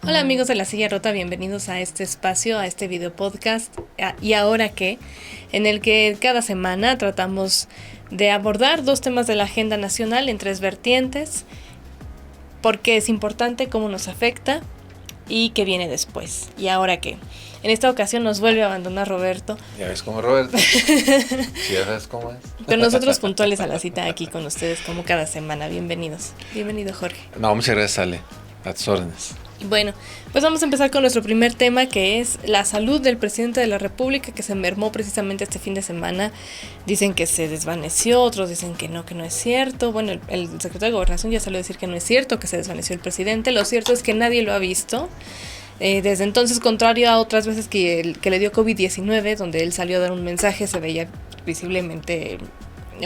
Hola amigos de La Silla Rota, bienvenidos a este espacio, a este video podcast y ahora qué, en el que cada semana tratamos de abordar dos temas de la agenda nacional en tres vertientes, por qué es importante, cómo nos afecta y qué viene después. ¿Y ahora qué? En esta ocasión nos vuelve a abandonar Roberto. Ya ves cómo Roberto. Sí, ya sabes cómo es. Con nosotros puntuales a la cita aquí con ustedes como cada semana. Bienvenidos. Bienvenido, Jorge. No, muchas gracias, Ale. A tus órdenes. Bueno, pues vamos a empezar con nuestro primer tema, que es la salud del presidente de la República, que se mermó precisamente este fin de semana. Dicen que se desvaneció, otros dicen que no es cierto. Bueno, el secretario de Gobernación ya salió a decir que no es cierto, que se desvaneció el presidente. Lo cierto es que nadie lo ha visto. Desde entonces, contrario a otras veces que le dio COVID-19, donde él salió a dar un mensaje, se veía visiblemente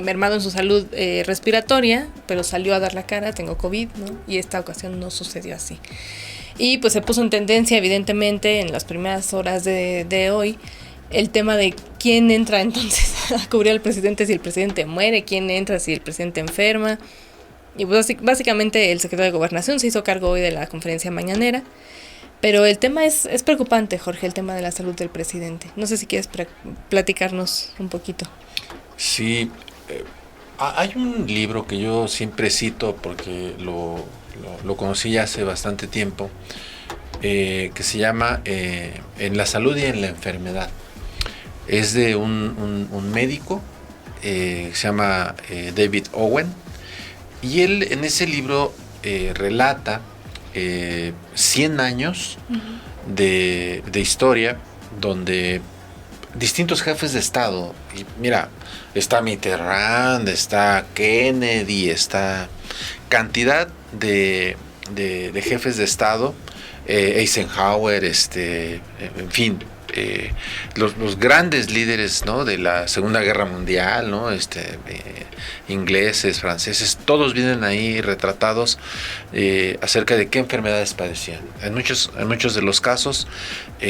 mermado en su salud respiratoria, pero salió a dar la cara, tengo COVID, ¿no? Y esta ocasión no sucedió así. Y pues se puso en tendencia, evidentemente, en las primeras horas de hoy, el tema de quién entra entonces a cubrir al presidente si el presidente muere, quién entra si el presidente enferma. Y pues básicamente el secretario de Gobernación se hizo cargo hoy de la conferencia mañanera. Pero el tema es preocupante, Jorge, el tema de la salud del presidente. No sé si quieres platicarnos un poquito. Sí, hay un libro que yo siempre cito porque lo conocí ya hace bastante tiempo, que se llama En la salud y en la enfermedad. Es de un médico que se llama David Owen, y él en ese libro relata 100 años de historia donde distintos jefes de Estado, y mira, está Mitterrand, está Kennedy, está cantidad de jefes de Estado, Eisenhower, en fin, los grandes líderes, ¿no?, de la Segunda Guerra Mundial, ¿no?, ingleses, franceses, todos vienen ahí retratados acerca de qué enfermedades padecían. En muchos de los casos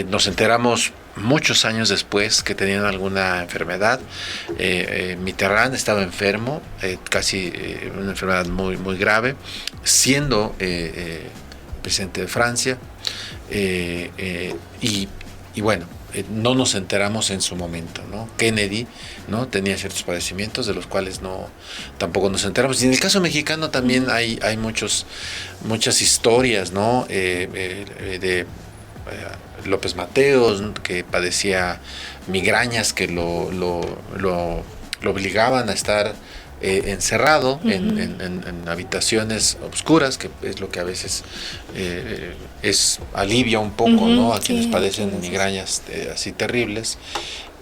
nos enteramos muchos años después que tenían alguna enfermedad. Mitterrand estaba enfermo, casi una enfermedad muy, muy grave, siendo presidente de Francia, y bueno, no nos enteramos en su momento, ¿no? Kennedy, ¿no?, tenía ciertos padecimientos de los cuales tampoco nos enteramos. Y en el caso mexicano también hay muchas historias, ¿no? De López Mateos, que padecía migrañas que lo obligaban a estar encerrado en habitaciones oscuras, que es lo que a veces alivia un poco, ¿no?, a quienes padecen migrañas así terribles.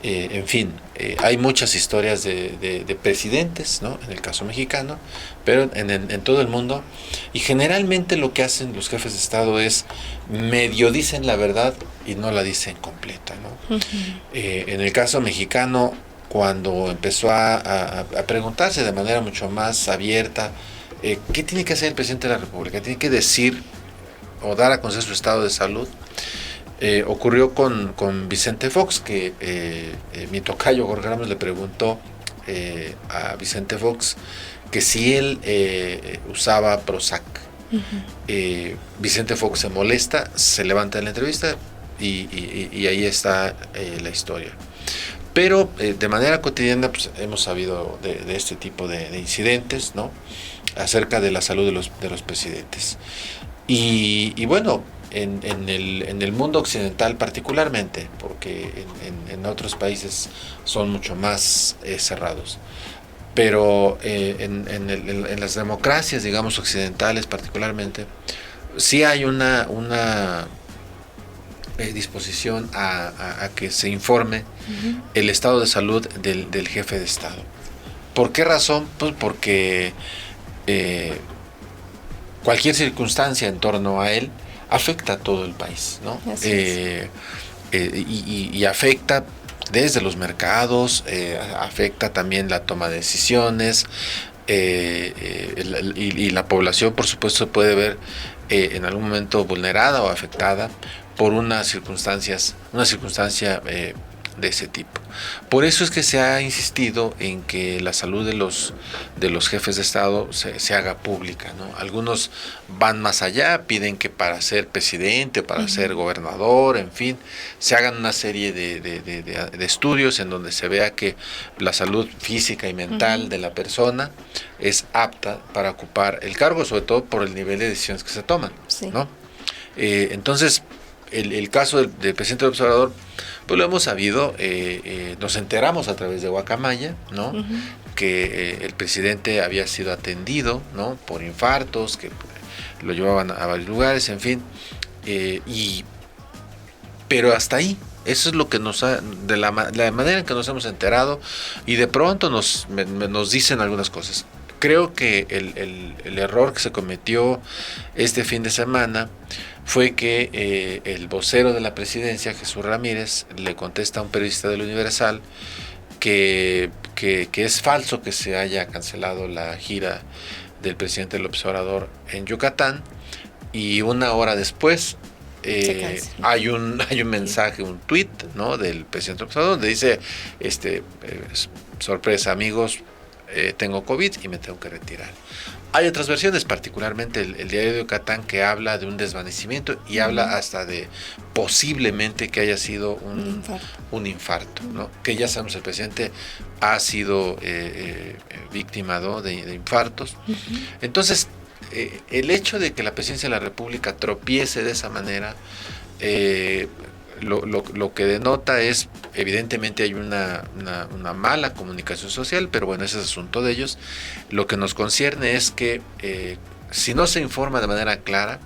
En fin, hay muchas historias de presidentes, ¿no?, en el caso mexicano, pero en todo el mundo, y generalmente lo que hacen los jefes de Estado es medio dicen la verdad y no la dicen completa, ¿no? En el caso mexicano, cuando empezó a preguntarse de manera mucho más abierta qué tiene que hacer el presidente de la República, tiene que decir o dar a conocer su estado de salud, ocurrió con Vicente Fox, que mi tocayo Jorge Ramos le preguntó a Vicente Fox que si él usaba Prozac. Vicente Fox se molesta, se levanta en la entrevista y ahí está la historia. Pero de manera cotidiana pues, hemos sabido de este tipo de incidentes, ¿no?, acerca de la salud de los presidentes. Y bueno, en el mundo occidental particularmente, porque en otros son mucho más cerrados. Pero en las democracias, digamos, occidentales particularmente, sí hay una disposición a que se informe el estado de salud del jefe de Estado. ¿Por qué razón? Pues porque cualquier circunstancia en torno a él afecta a todo el país, ¿no? Y afecta desde los mercados, afecta también la toma de decisiones, y la población, por supuesto, puede ver en algún momento vulnerada o afectada por una circunstancia de ese tipo. Por eso es que se ha insistido en que la salud de los jefes de Estado se haga pública, ¿no? Algunos van más allá, piden que para ser presidente, para ser gobernador, en fin, se hagan una serie de estudios en donde se vea que la salud física y mental de la persona es apta para ocupar el cargo, sobre todo por el nivel de decisiones que se toman, ¿no? Entonces, el caso del presidente del Observador, pues lo hemos sabido, nos enteramos a través de Guacamaya, ¿no? Que el presidente había sido atendido, ¿no? Por infartos, que lo llevaban a varios lugares, en fin, pero hasta ahí. Eso es lo que de la manera en que nos hemos enterado, y de pronto nos dicen algunas cosas. Creo que el error que se cometió este fin de semana fue que el vocero de la presidencia, Jesús Ramírez, le contesta a un periodista del Universal que es falso que se haya cancelado la gira del presidente López Obrador en Yucatán, y una hora después hay un mensaje, un tuit, ¿no?, del presidente López Obrador, donde dice, sorpresa amigos, tengo COVID y me tengo que retirar. Hay otras versiones, particularmente el diario de Yucatán, que habla de un desvanecimiento y habla hasta de posiblemente que haya sido un infarto, ¿no? Que ya sabemos, el presidente ha sido víctima, ¿no?, de infartos. Entonces, el hecho de que la presidencia de la República tropiece de esa manera, lo que denota es, evidentemente hay una mala comunicación social, pero bueno, ese es asunto de ellos. Lo que nos concierne es que si no se informa de manera clara,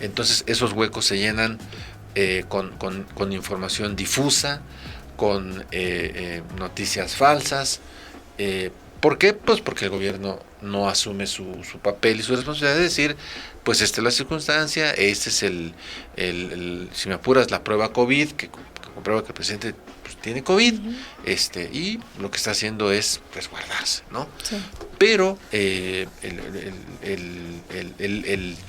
entonces esos huecos se llenan con información difusa, con noticias falsas. ¿Por qué? Pues porque el gobierno no asume su papel y su responsabilidad de decir, pues esta es la circunstancia, este es si me apuras, la prueba COVID, que comprueba que el presidente pues tiene COVID, y lo que está haciendo es resguardarse, ¿no? Sí. Pero el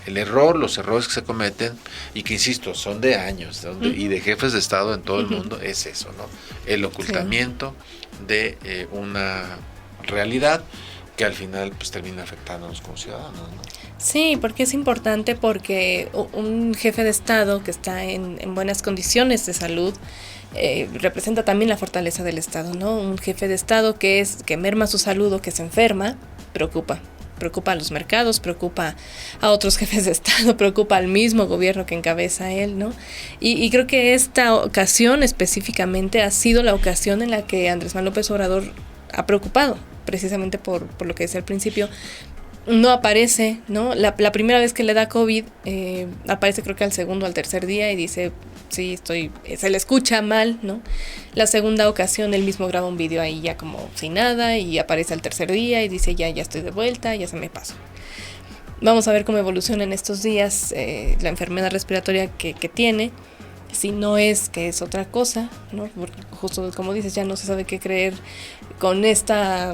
error, los errores que se cometen, y que insisto, son de años, y de jefes de Estado en todo el mundo, es eso, ¿no? El ocultamiento de una realidad que al final pues termina afectándonos como ciudadanos, ¿no? Sí, porque es importante, porque un jefe de Estado que está en buenas condiciones de salud representa también la fortaleza del Estado, ¿no? Un jefe de Estado que merma su salud o que se enferma, preocupa a los mercados, preocupa a otros jefes de Estado, preocupa al mismo gobierno que encabeza él, ¿no? Y creo que esta ocasión específicamente ha sido la ocasión en la que Andrés Manuel López Obrador ha preocupado, precisamente por lo que decía al principio. No aparece, ¿no? La primera vez que le da COVID, aparece creo que al segundo o al tercer día y dice, sí, se le escucha mal, ¿no? La segunda ocasión él mismo graba un video ahí ya como sin nada, y aparece al tercer día y dice, ya estoy de vuelta, ya se me pasó. Vamos a ver cómo evoluciona en estos días la enfermedad respiratoria que tiene. Si no es que es otra cosa, ¿no? Porque justo como dices, ya no se sabe qué creer con esta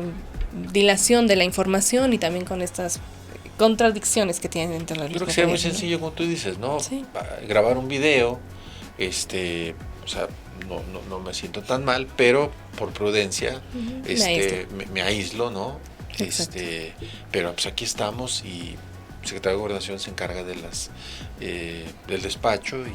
dilación de la información y también con estas contradicciones que tienen entre las. Yo creo que sería muy sencillo, como tú dices, ¿no? Sí. Grabar un video, o sea, no me siento tan mal, pero por prudencia, me aíslo, ¿no? Pero pues aquí estamos, y el secretario de Gobernación se encarga de del despacho y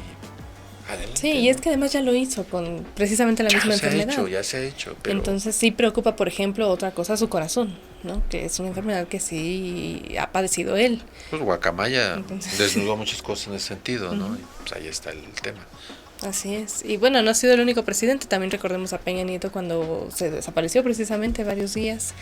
adelante. Sí, y es que además ya lo hizo con precisamente la misma enfermedad. Ya se ha hecho. Pero entonces sí preocupa, por ejemplo, otra cosa, su corazón, ¿no? Que es una enfermedad que sí ha padecido él. Pues Guacamaya desnudó muchas cosas en ese sentido, ¿no? Y pues ahí está el tema. Así es. Y bueno, no ha sido el único presidente. También recordemos a Peña Nieto cuando se desapareció precisamente varios días,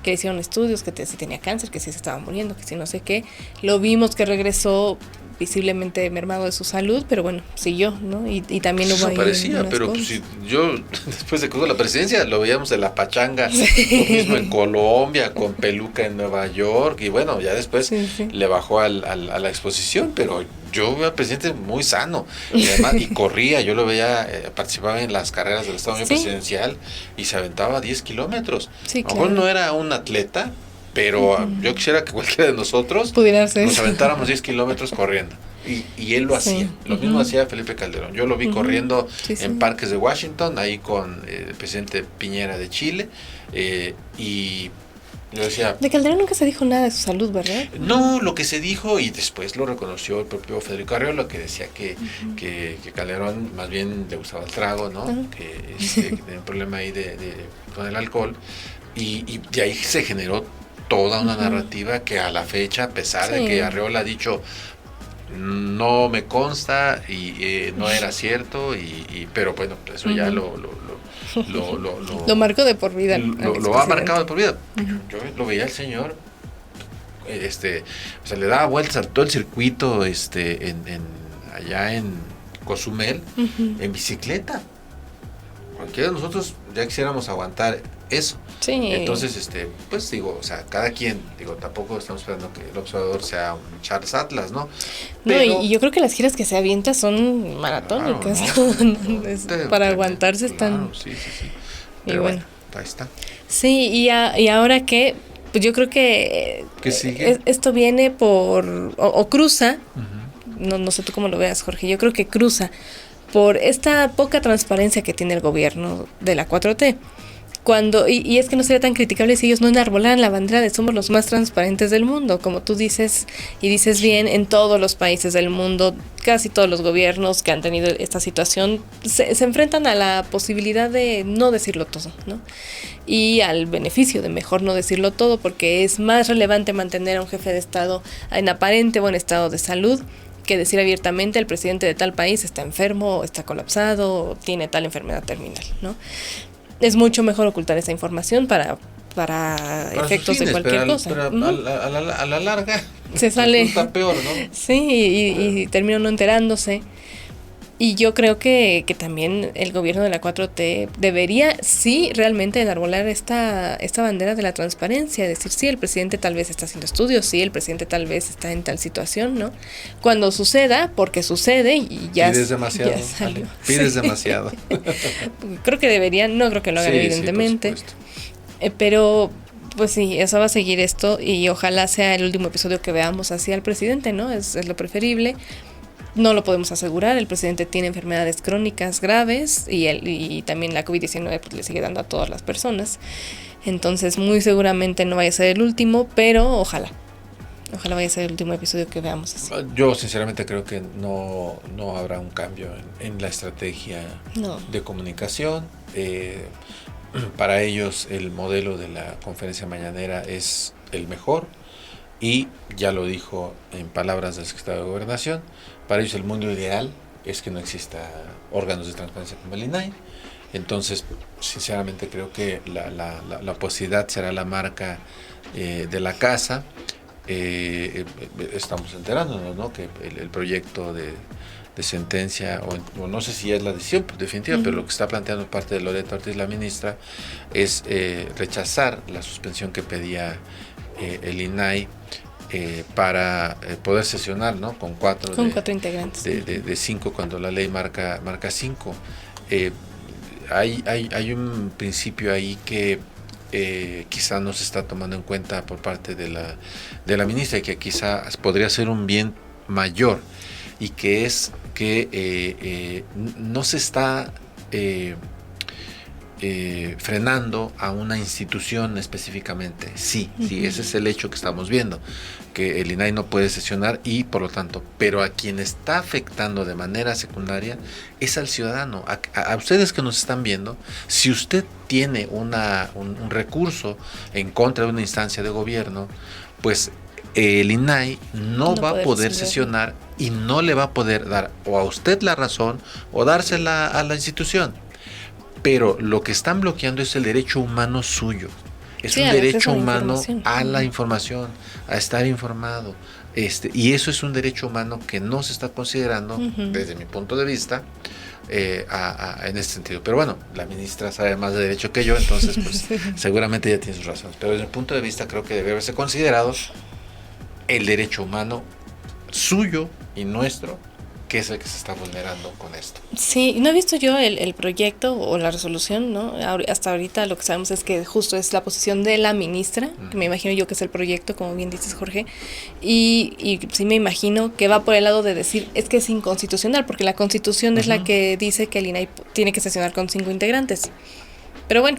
que le hicieron estudios, que si tenía cáncer, que si se estaba muriendo, que si no sé qué. Lo vimos que regresó visiblemente mermado de su salud, pero bueno, siguió, ¿no? Y también hubo ahí parecía, pero pues, si yo después de que tuvo la presidencia lo veíamos en la pachanga, lo mismo en Colombia, con peluca en Nueva York, y bueno, ya después le bajó a la exposición, pero yo veo al presidente muy sano, y además, y corría, yo lo veía, participaba en las carreras del Estado Presidencial y se aventaba 10 kilómetros. Sí, a lo mejor no era un atleta, pero yo quisiera que cualquiera de nosotros pudiera ser. Nos aventáramos 10 kilómetros corriendo. Y él lo hacía. Lo mismo hacía Felipe Calderón. Yo lo vi corriendo en parques de Washington, ahí con el presidente Piñera de Chile. Y yo decía... De Calderón nunca se dijo nada de su salud, ¿verdad? No, lo que se dijo, y después lo reconoció el propio Federico Arriola, que decía que Calderón más bien le gustaba el trago, ¿no? Que tenía un problema ahí con el alcohol. Y de ahí se generó toda una narrativa que a la fecha, a pesar de que Arriola ha dicho no me consta y no era cierto, pero bueno, eso ya lo marcó de por vida. Lo ha marcado de por vida. Yo lo veía el señor, o sea, le daba vueltas a todo el circuito allá en Cozumel, en bicicleta. Cualquiera de nosotros ya quisiéramos aguantar eso. Sí. Entonces, pues digo, o sea, cada quien, tampoco estamos esperando que el observador sea un Charles Atlas, ¿no? Pero, no, y yo creo que las giras que se avienta son maratónicas, claro, ¿no? Para aguantarse están... Sí. Pero y bueno, ahí está. Sí, y ahora que, pues yo creo que sigue? Esto viene o cruza, no sé tú cómo lo veas, Jorge, yo creo que cruza por esta poca transparencia que tiene el gobierno de la 4T. Y es que no sería tan criticable si ellos no enarbolaran la bandera de somos los más transparentes del mundo, como tú dices, y dices bien, en todos los países del mundo, casi todos los gobiernos que han tenido esta situación se enfrentan a la posibilidad de no decirlo todo, ¿no? Y al beneficio de mejor no decirlo todo, porque es más relevante mantener a un jefe de Estado en aparente buen estado de salud que decir abiertamente el presidente de tal país está enfermo, está colapsado, o tiene tal enfermedad terminal, ¿no? Es mucho mejor ocultar esa información para efectos de cualquier cosa. Pero a la larga se sale peor, ¿no? Sí, y termina no enterándose. Y yo creo que también el gobierno de la 4T debería, sí, realmente enarbolar esta bandera de la transparencia, decir, sí, el presidente tal vez está haciendo estudios, sí, el presidente tal vez está en tal situación, ¿no? Cuando suceda, porque sucede y ya... Pides demasiado, ya salió. Pides demasiado. Creo que deberían, no creo que lo hagan evidentemente, pero... Pues sí, eso va a seguir esto y ojalá sea el último episodio que veamos así al presidente, ¿no? Es lo preferible. No lo podemos asegurar, el presidente tiene enfermedades crónicas graves y también la COVID-19 pues, le sigue dando a todas las personas. Entonces muy seguramente no vaya a ser el último, pero ojalá vaya a ser el último episodio que veamos así. Yo sinceramente creo que no habrá un cambio en la estrategia de comunicación. Para ellos el modelo de la conferencia mañanera es el mejor y ya lo dijo en palabras del secretario de Gobernación, para ellos el mundo ideal es que no exista órganos de transparencia como el INAI. Entonces, sinceramente creo que la posibilidad será la marca de la casa. Estamos enterándonos, ¿no? Que el proyecto de sentencia, o no sé si es la decisión definitiva, pero lo que está planteando parte de Loreto Ortiz, la ministra, es rechazar la suspensión que pedía el INAI para poder sesionar, ¿no? Con cuatro integrantes de 5 cuando la ley marca 5. Hay un principio ahí que quizá no se está tomando en cuenta por parte de la ministra y que quizá podría ser un bien mayor, y que es que no se está frenando a una institución específicamente. Sí, ese es el hecho que estamos viendo, que el INAI no puede sesionar y por lo tanto, pero a quien está afectando de manera secundaria es al ciudadano, a ustedes que nos están viendo. Si usted tiene un recurso en contra de una instancia de gobierno, pues el INAI no va a poder sesionar y no le va a poder dar o a usted la razón o dársela a la institución. Pero lo que están bloqueando es el derecho humano suyo. Es un derecho humano a la información, a estar informado. Y eso es un derecho humano que no se está considerando, desde mi punto de vista, en este sentido. Pero bueno, la ministra sabe más de derecho que yo, entonces pues seguramente ella tiene sus razones. Pero desde mi punto de vista creo que debe haberse considerado el derecho humano suyo y nuestro, que es el que se está vulnerando con esto. Sí, no he visto yo el proyecto o la resolución, ¿no? Hasta ahorita lo que sabemos es que justo es la posición de la ministra, que me imagino yo que es el proyecto, como bien dices, Jorge, y sí me imagino que va por el lado de decir, es que es inconstitucional, porque la Constitución es la que dice que el INAI tiene que sesionar con 5 integrantes. Pero bueno,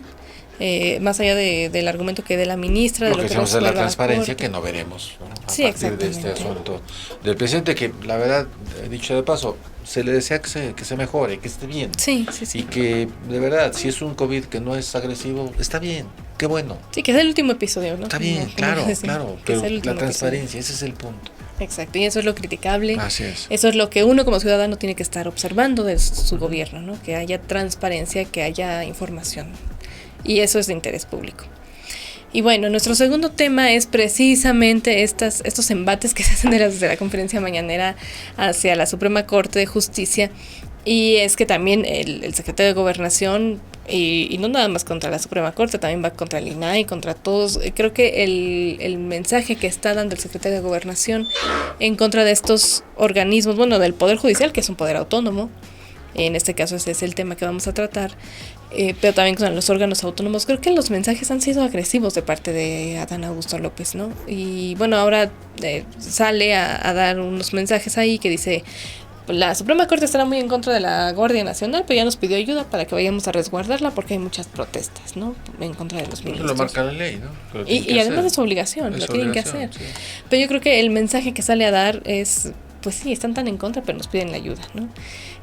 más allá del argumento que dé la ministra, lo de que decimos de la transparencia, que no veremos, ¿no? A sí, partir de este asunto del presidente, que la verdad, dicho de paso, se le desea que se mejore, que esté bien. Sí, sí, sí. Y que, de verdad, si es un COVID que no es agresivo, está bien, qué bueno. Sí, que es el último episodio, ¿no? Está bien, claro, pero la transparencia, ese es el punto. Exacto, y eso es lo criticable. Así es. Eso es lo que uno como ciudadano tiene que estar observando de su gobierno, ¿no? Que haya transparencia, que haya información. Y eso es de interés público. Y bueno, nuestro segundo tema es precisamente estos embates que se hacen desde la conferencia mañanera hacia la Suprema Corte de Justicia. Y es que también el secretario de Gobernación, y no nada más contra la Suprema Corte, también va contra el INAI, contra todos. Creo que el mensaje que está dando el secretario de Gobernación en contra de estos organismos, bueno, del Poder Judicial, que es un poder autónomo, en este caso ese es el tema que vamos a tratar, pero también con los órganos autónomos, creo que los mensajes han sido agresivos de parte de Adán Augusto López, ¿no? Y bueno, ahora sale a dar unos mensajes ahí que dice: la Suprema Corte estará muy en contra de la Guardia Nacional, pero ya nos pidió ayuda para que vayamos a resguardarla porque hay muchas protestas, ¿no? En contra de los ministros. Eso lo marca la ley, ¿no? Y además es su obligación, lo tienen que hacer. Sí. Pero yo creo que el mensaje que sale a dar es, pues sí, están tan en contra, pero nos piden la ayuda, ¿no?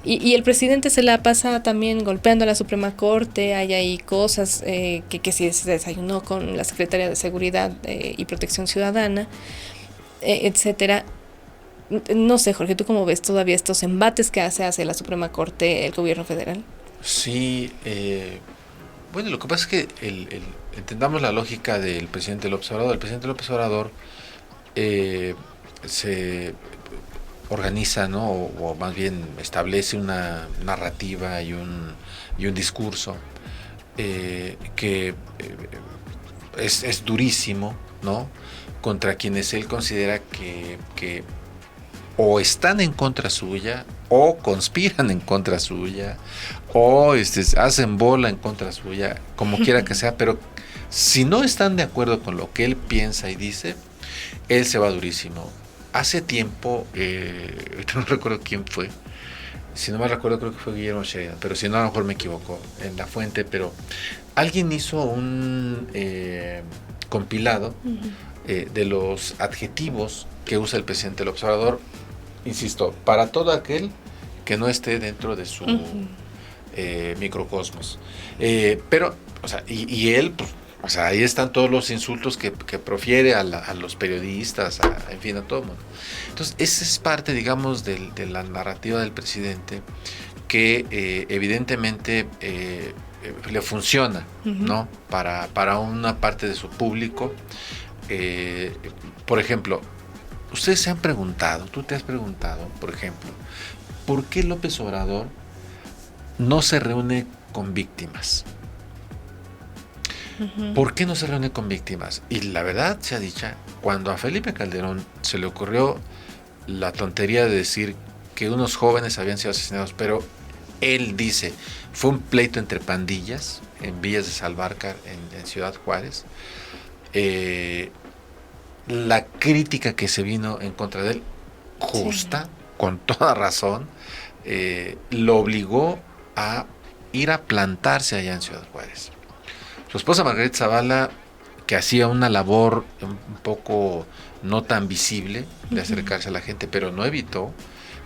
Y el presidente se la pasa también golpeando a la Suprema Corte. Hay ahí cosas que si se desayunó con la Secretaría de Seguridad y Protección Ciudadana, etcétera. No sé, Jorge, ¿tú cómo ves todavía estos embates que hace la Suprema Corte el gobierno federal? Sí, bueno, lo que pasa es que entendamos la lógica del presidente López Obrador. El presidente López Obrador se organiza, ¿no? O más bien establece una narrativa y un discurso que es durísimo, ¿no? Contra quienes él considera que o están en contra suya, o conspiran en contra suya, o hacen bola en contra suya, como quiera que sea, pero si no están de acuerdo con lo que él piensa y dice, él se va durísimo. Hace tiempo, no recuerdo quién fue, si no me recuerdo creo que fue Guillermo Sheridan, pero si no a lo mejor me equivoco en la fuente, pero alguien hizo un compilado de los adjetivos que usa el presidente López Obrador, insisto, para todo aquel que no esté dentro de su microcosmos. Pero, o sea, y él, pues, o sea, ahí están todos los insultos que profiere a los periodistas, en fin, a todo el mundo. Entonces, esa es parte, digamos, de la narrativa del presidente que evidentemente le funciona, ¿no? Para una parte de su público. Por ejemplo, ustedes se han preguntado, tú te has preguntado, por ejemplo, ¿por qué López Obrador no se reúne con víctimas? ¿Por qué no se reúne con víctimas? Y la verdad sea dicha, cuando a Felipe Calderón se le ocurrió la tontería de decir que unos jóvenes habían sido asesinados, pero él dice, fue un pleito entre pandillas en Villas de Salvarcar, en Ciudad Juárez, la crítica que se vino en contra de él, justa, sí, con toda razón, lo obligó a ir a plantarse allá en Ciudad Juárez. Su esposa Margarita Zavala, que hacía una labor un poco no tan visible de acercarse a la gente, pero no evitó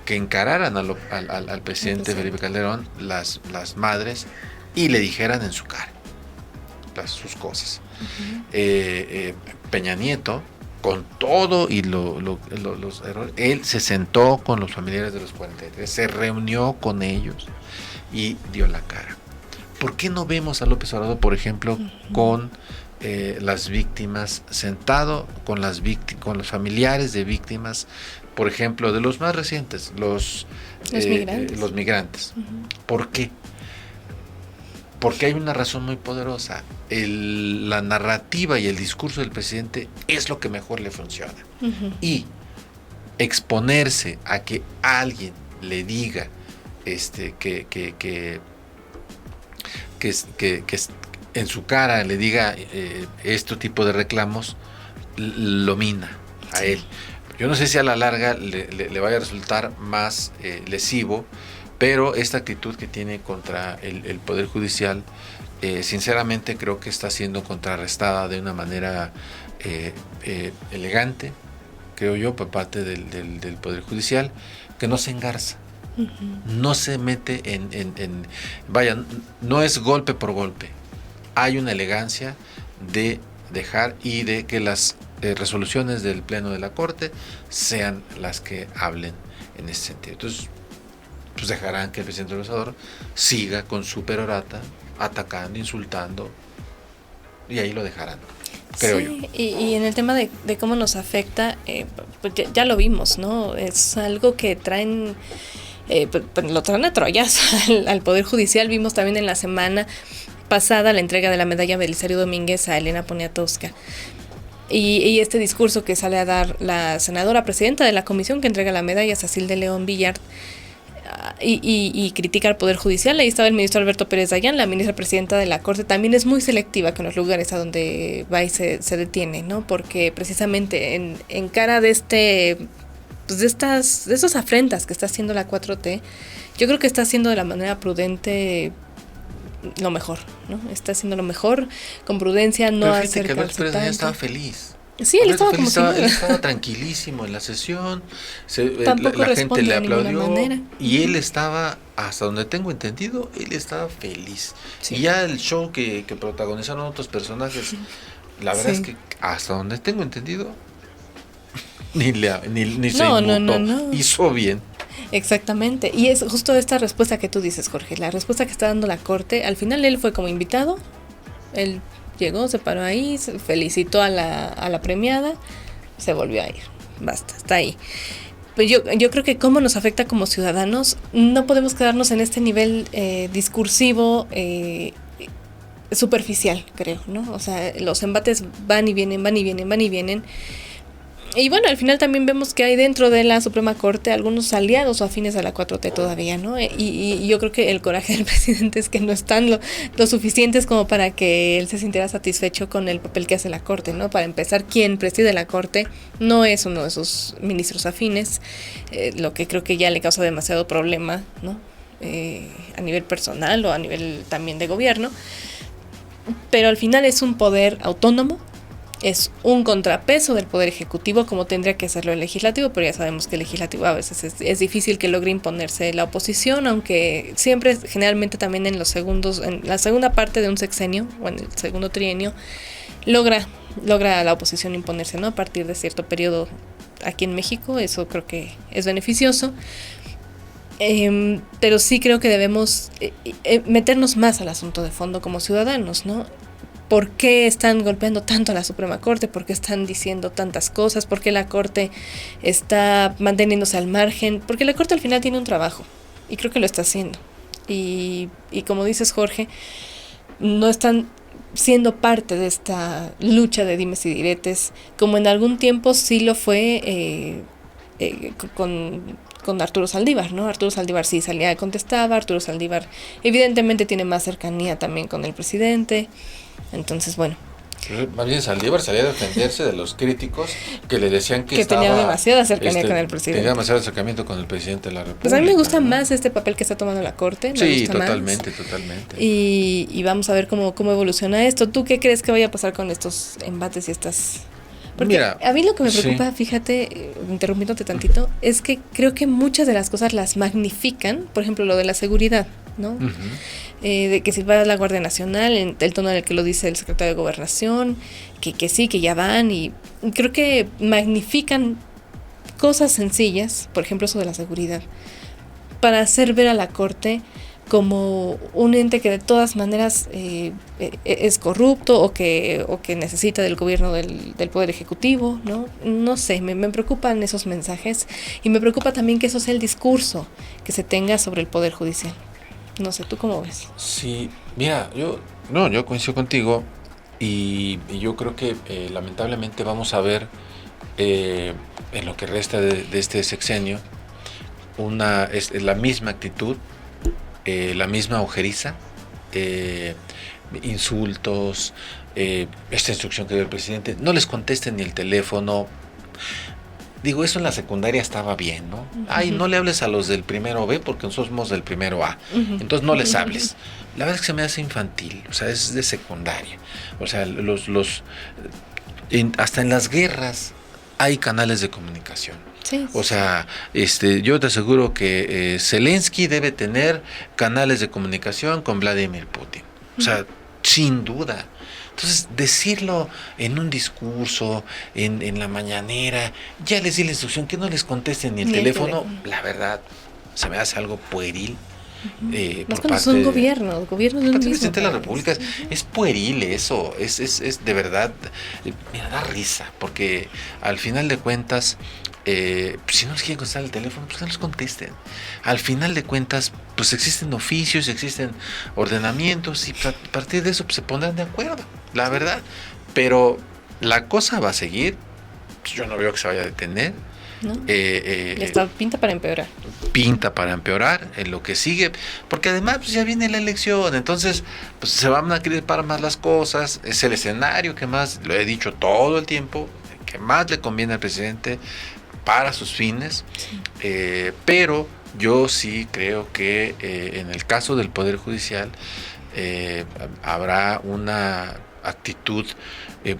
que encararan al presidente Felipe Calderón las madres y le dijeran en su cara sus cosas. Peña Nieto, con todo y los errores, él se sentó con los familiares de los 43, se reunió con ellos y dio la cara. ¿Por qué no vemos a López Obrador, por ejemplo, con las víctimas, sentado con los familiares de víctimas, por ejemplo, de los más recientes, los migrantes? ¿Por qué? Porque hay una razón muy poderosa. La narrativa y el discurso del presidente es lo que mejor le funciona. Y exponerse a que alguien le diga que en su cara le diga este tipo de reclamos, lo mina a él. Yo no sé si a la larga le vaya a resultar más lesivo, pero esta actitud que tiene contra el Poder Judicial, sinceramente creo que está siendo contrarrestada de una manera elegante, creo yo, por parte del Poder Judicial, que no se engarza. No se mete vaya, no es golpe por golpe. Hay una elegancia de dejar y de que las resoluciones del Pleno de la Corte sean las que hablen en ese sentido. Entonces, pues dejarán que el presidente López Obrador siga con su perorata, atacando, insultando, y ahí lo dejarán. Creo yo. Y en el tema de cómo nos afecta, pues ya lo vimos, ¿no? Es algo que traen... lo traen a Troyas al Poder Judicial. Vimos también en la semana pasada la entrega de la medalla Belisario Domínguez a Elena Poniatowska. Y este discurso que sale a dar la senadora presidenta de la comisión que entrega la medalla, Cecil de León Villard, y critica al Poder Judicial. Ahí estaba el ministro Alberto Pérez Dayán, la ministra presidenta de la Corte. También es muy selectiva con los lugares a donde va y se detiene, ¿no? Porque precisamente en cara de pues de esas afrentas que está haciendo la 4T, yo creo que está haciendo de la manera prudente lo mejor, ¿no? Está haciendo lo mejor, con prudencia, no acercarse tanto. Pero fíjate que Alberto Pérez Dayán estaba feliz. Sí, él estaba como él estaba tranquilísimo en la sesión, la gente le aplaudió y él estaba, hasta donde tengo entendido, él estaba feliz. Sí. Y ya el show que protagonizaron otros personajes, la verdad es que hasta donde tengo entendido, ni se inmutó, hizo bien. Exactamente, y es justo esta respuesta que tú dices, Jorge, la respuesta que está dando la Corte. Al final él fue como invitado, él llegó, se paró ahí, felicitó a la premiada, se volvió a ir, basta, está ahí. Pues yo creo que cómo nos afecta como ciudadanos, no podemos quedarnos en este nivel discursivo superficial, creo, ¿no? O sea, los embates van y vienen, van y vienen, van y vienen. Y bueno, al final también vemos que hay dentro de la Suprema Corte algunos aliados o afines a la 4T todavía, ¿no? Y yo creo que el coraje del presidente es que no están lo suficientes como para que él se sintiera satisfecho con el papel que hace la Corte, ¿no? Para empezar, quien preside la Corte no es uno de sus ministros afines, lo que creo que ya le causa demasiado problema, ¿no? A nivel personal o a nivel también de gobierno. Pero al final es un poder autónomo, es un contrapeso del Poder Ejecutivo, como tendría que hacerlo el Legislativo, pero ya sabemos que el Legislativo a veces es difícil que logre imponerse la oposición, aunque siempre, generalmente también en la segunda parte de un sexenio, o en el segundo trienio, logra la oposición imponerse, ¿no? A partir de cierto periodo aquí en México, eso creo que es beneficioso. Pero sí creo que debemos meternos más al asunto de fondo como ciudadanos, ¿no? ¿Por qué están golpeando tanto a la Suprema Corte? ¿Por qué están diciendo tantas cosas? ¿Por qué la Corte está manteniéndose al margen? Porque la Corte al final tiene un trabajo y creo que lo está haciendo. Y como dices, Jorge, no están siendo parte de esta lucha de dimes y diretes, como en algún tiempo sí lo fue con Arturo Saldívar, ¿no? Arturo Saldívar sí salía y contestaba. Arturo Saldívar evidentemente tiene más cercanía también con el presidente. Entonces, bueno. Más bien Saldívar salía a defenderse de los críticos que le decían que tenía demasiada cercanía con el presidente. Tenía demasiado acercamiento con el presidente de la República. Pues a mí me gusta más este papel que está tomando la Corte. Sí, totalmente. Y vamos a ver cómo evoluciona esto. ¿Tú qué crees que vaya a pasar con estos embates y estas...? Porque mira, a mí lo que me preocupa, fíjate, interrumpiéndote tantito, es que creo que muchas de las cosas las magnifican, por ejemplo, lo de la seguridad, ¿no? Uh-huh. De que si va a la Guardia Nacional, en el tono en el que lo dice el secretario de Gobernación, que sí, que ya van, y creo que magnifican cosas sencillas, por ejemplo, eso de la seguridad, para hacer ver a la Corte como un ente que de todas maneras es corrupto o que necesita del gobierno del Poder Ejecutivo, ¿no? No sé, me preocupan esos mensajes y me preocupa también que eso sea el discurso que se tenga sobre el Poder Judicial. No sé, ¿tú cómo ves? Sí, mira, yo coincido contigo y yo creo que lamentablemente vamos a ver en lo que resta de este sexenio es la misma actitud, la misma ojeriza, insultos, esta instrucción que dio el presidente, no les contesten ni el teléfono. Digo, eso en la secundaria estaba bien, ¿no? Ay, no le hables a los del primero B porque nosotros somos del primero A. Entonces no les hables. La verdad es que se me hace infantil, o sea, es de secundaria. O sea, hasta en las guerras hay canales de comunicación. Sí. O sea, yo te aseguro que Zelensky debe tener canales de comunicación con Vladimir Putin. O sea, sin duda. Entonces, decirlo en un discurso, en la mañanera, ya les di la instrucción que no les contesten ni el teléfono, la verdad, se me hace algo pueril. Más cuando son gobiernos de un mismo presidente de la República, es pueril eso, es de verdad, mira, da risa, porque al final de cuentas, si no les quieren contestar el teléfono, pues no les contesten. Al final de cuentas, pues existen oficios, existen ordenamientos, y a partir de eso pues, se pondrán de acuerdo, la verdad. Pero la cosa va a seguir, yo no veo que se vaya a detener. ¿No? Pinta para empeorar. Pinta para empeorar en lo que sigue, porque además pues, ya viene la elección, entonces pues se van a querer para más las cosas, es el escenario que más, lo he dicho todo el tiempo, que más le conviene al presidente para sus fines, pero yo sí creo que en el caso del Poder Judicial habrá una actitud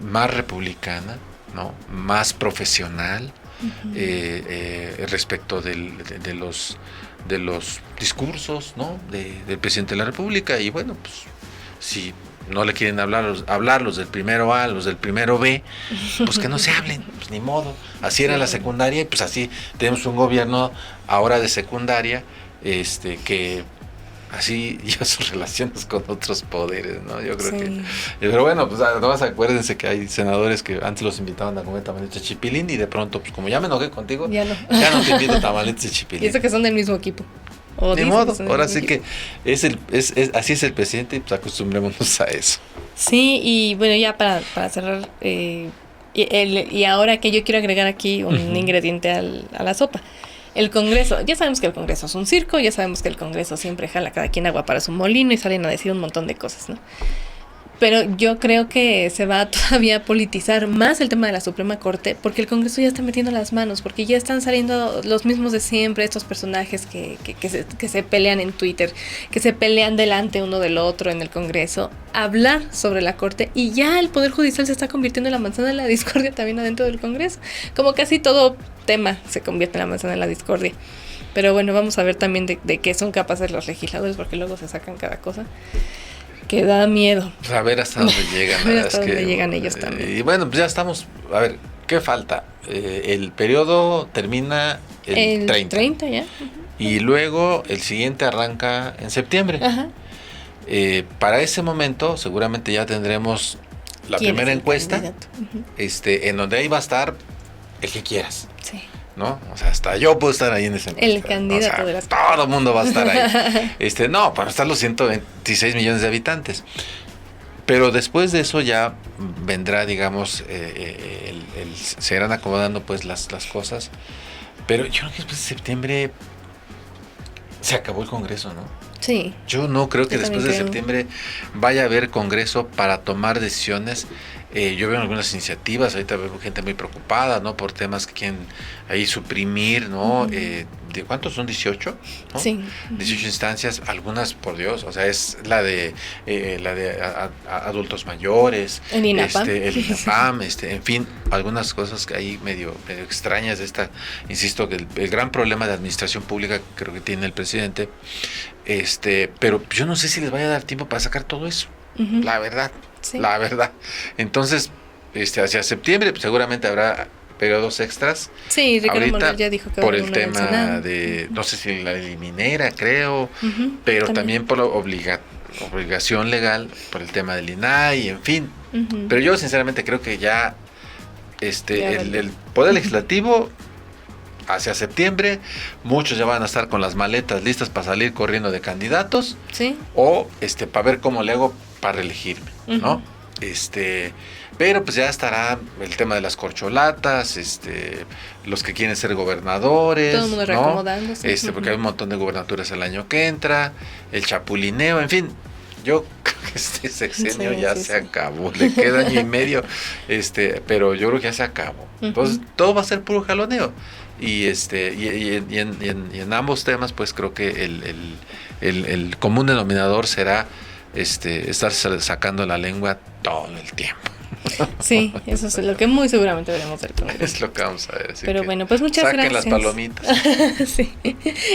más republicana, ¿no? Más profesional, respecto de los discursos, ¿no? del presidente de la República. Y bueno, pues si no le quieren hablar los del primero A, los del primero B, pues que no se hablen, pues ni modo. Así era la secundaria, y pues así tenemos un gobierno ahora de secundaria, que así lleva sus relaciones con otros poderes, ¿no? Yo creo que... Pero bueno, pues además acuérdense que hay senadores que antes los invitaban a comer tamaletes de chipilín, y de pronto, pues como ya me enojé contigo, ya no te invito a tamaletes de chipilín. Y eso que son del mismo equipo. Ni modo, ahora sí que así es el presidente, y pues acostumbrémonos a eso. Sí, y bueno, ya para cerrar, y ahora que yo quiero agregar aquí un ingrediente a la sopa. El Congreso, ya sabemos que el Congreso es un circo, ya sabemos que el Congreso siempre jala cada quien agua para su molino y salen a decir un montón de cosas, ¿no? Pero yo creo que se va a todavía politizar más el tema de la Suprema Corte, porque el Congreso ya está metiendo las manos, porque ya están saliendo los mismos de siempre, estos personajes que se pelean en Twitter, que se pelean delante uno del otro en el Congreso, hablar sobre la Corte, y ya el Poder Judicial se está convirtiendo en la manzana de la discordia también adentro del Congreso, como casi todo tema se convierte en la manzana de la discordia. Pero bueno, vamos a ver también de qué son capaces los legisladores, porque luego se sacan cada cosa que da miedo. Pues a ver hasta dónde llegan. A ver hasta dónde llegan ellos también. Y bueno, pues ya estamos. A ver, ¿qué falta? El periodo termina el 30 ya. Y luego el siguiente arranca en septiembre. Ajá. Para ese momento seguramente ya tendremos la primera encuesta, en donde ahí va a estar el que quieras. Sí. ¿No? O sea, hasta yo puedo estar ahí en ese el candidato, o sea, de las... Todo el mundo va a estar ahí. No, para estar los 126 millones de habitantes. Pero después de eso ya vendrá, digamos, se irán acomodando pues las cosas. Pero yo creo que después de septiembre se acabó el Congreso, ¿no? Sí. Yo no creo que después de septiembre vaya a haber Congreso para tomar decisiones. Yo veo algunas iniciativas, ahorita veo gente muy preocupada, ¿no? Por temas que quieren ahí suprimir, ¿no? ¿De cuántos son? 18, ¿no? Sí. 18 instancias, algunas, por Dios, o sea, es la de adultos mayores, el INAPAM, en fin, algunas cosas que ahí medio extrañas de esta, insisto, que el gran problema de administración pública que creo que tiene el presidente, pero yo no sé si les vaya a dar tiempo para sacar todo eso, la verdad. Sí. La verdad. Entonces, hacia septiembre pues, seguramente habrá periodos extras. Sí, Ricardo Monreal ya dijo que por el tema de, no sé si la minera, creo, pero también por la obligación legal, por el tema del INAI, en fin. Pero yo sinceramente creo que ya el Poder Legislativo hacia septiembre, muchos ya van a estar con las maletas listas para salir corriendo de candidatos. Sí. O para ver cómo le hago para reelegirme, ¿no? Pero pues ya estará el tema de las corcholatas, los que quieren ser gobernadores, todo el mundo reacomodándose. Porque hay un montón de gobernaturas el año que entra, el chapulineo, en fin. Yo creo que este sexenio ya se acabó, le queda año y medio, pero yo creo que ya se acabó. Entonces todo va a ser puro jaloneo. Y en ambos temas, pues creo que el común denominador será estar sacando la lengua todo el tiempo. Sí, eso es lo que muy seguramente veremos del Congreso. Es lo que vamos a ver. Pero bueno, pues muchas gracias. Saquen las palomitas. Sí.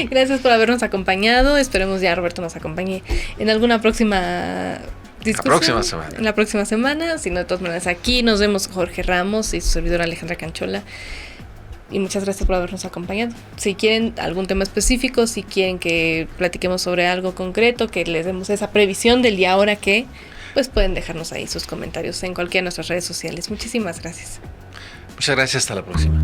Gracias por habernos acompañado. Esperemos ya Roberto nos acompañe en alguna próxima discusión. La próxima semana. Si no, de todas maneras, aquí nos vemos Jorge Ramos y su servidora Alejandra Canchola. Y muchas gracias por habernos acompañado. Si quieren algún tema específico, si quieren que platiquemos sobre algo concreto, que les demos esa previsión del día ahora que, pues pueden dejarnos ahí sus comentarios en cualquiera de nuestras redes sociales. Muchísimas gracias. Muchas gracias, hasta la próxima.